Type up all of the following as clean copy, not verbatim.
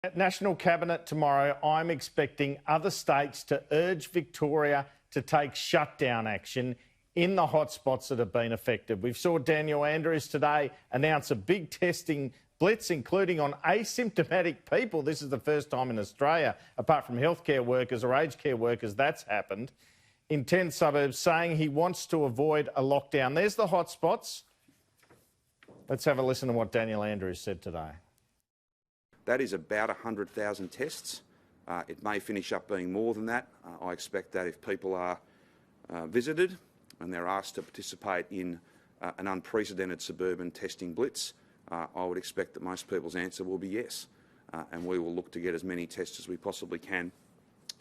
At National Cabinet tomorrow, I'm expecting other states to urge Victoria to take shutdown action in the hotspots that have been affected. We saw Daniel Andrews today announce a big testing blitz, including on asymptomatic people. This is the first time in Australia, apart from healthcare workers or aged care workers, that's happened in 10 suburbs, saying he wants to avoid a lockdown. There's the hotspots. Let's have a listen to what Daniel Andrews said today. That is about 100,000 tests. It may finish up being more than that. I expect that if people are visited and they're asked to participate in an unprecedented suburban testing blitz, I would expect that most people's answer will be yes. And we will look to get as many tests as we possibly can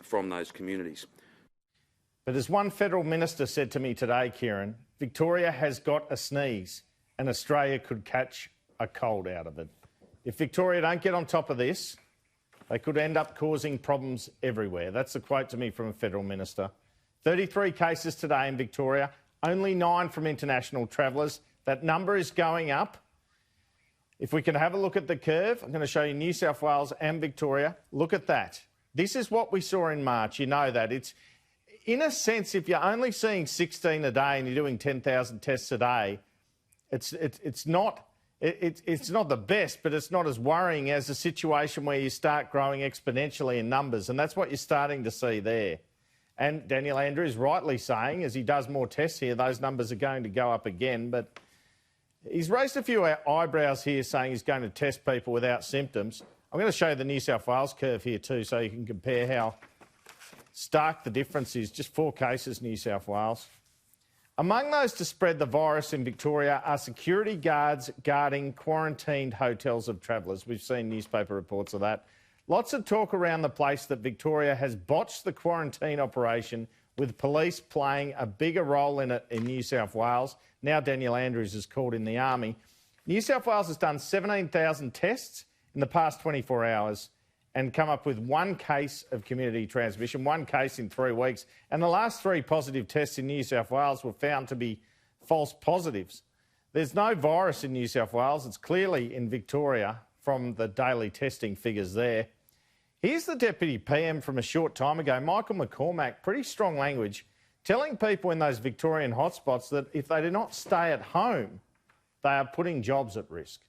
from those communities. But as one federal minister said to me today, Kieran, Victoria has got a sneeze and Australia could catch a cold out of it. If Victoria don't get on top of this, they could end up causing problems everywhere. That's a quote to me from a federal minister. 33 cases today in Victoria, only 9 from international travellers. That number is going up. If we can have a look at the curve, I'm going to show you New South Wales and Victoria. Look at that. This is what we saw in March. You know that. It's, in a sense, if you're only seeing 16 a day and you're doing 10,000 tests a day, it's not the best, but it's not as worrying as a situation where you start growing exponentially in numbers, and that's what you're starting to see there. And Daniel Andrews rightly saying, as he does more tests here, those numbers are going to go up again, but he's raised a few eyebrows here saying he's going to test people without symptoms. I'm going to show you the New South Wales curve here too, so you can compare how stark the difference is. Just 4 cases, New South Wales. Among those to spread the virus in Victoria are security guards guarding quarantined hotels of travellers. We've seen newspaper reports of that. Lots of talk around the place that Victoria has botched the quarantine operation, with police playing a bigger role in it in New South Wales. Now Daniel Andrews is called in the army. New South Wales has done 17,000 tests in the past 24 hours and come up with 1 case of community transmission, 1 case in 3 weeks. And the last 3 positive tests in New South Wales were found to be false positives. There's no virus in New South Wales. It's clearly in Victoria from the daily testing figures there. Here's the Deputy PM from a short time ago, Michael McCormack, pretty strong language, telling people in those Victorian hotspots that if they do not stay at home, they are putting jobs at risk.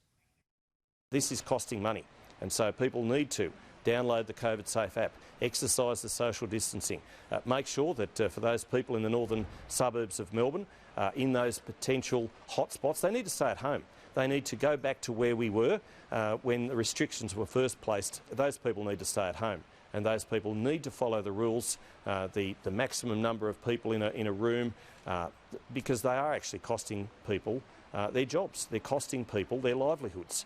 This is costing money, and so people need to download the COVID Safe app, exercise the social distancing, make sure that for those people in the northern suburbs of Melbourne, in those potential hotspots, they need to stay at home. They need to go back to where we were when the restrictions were first placed. Those people need to stay at home, and those people need to follow the rules, the maximum number of people in a room, because they are actually costing people their jobs. They're costing people their livelihoods.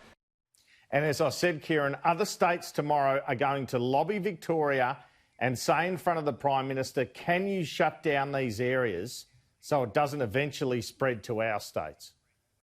And as I said, Kieran, other states tomorrow are going to lobby Victoria and say in front of the Prime Minister, can you shut down these areas so it doesn't eventually spread to our states?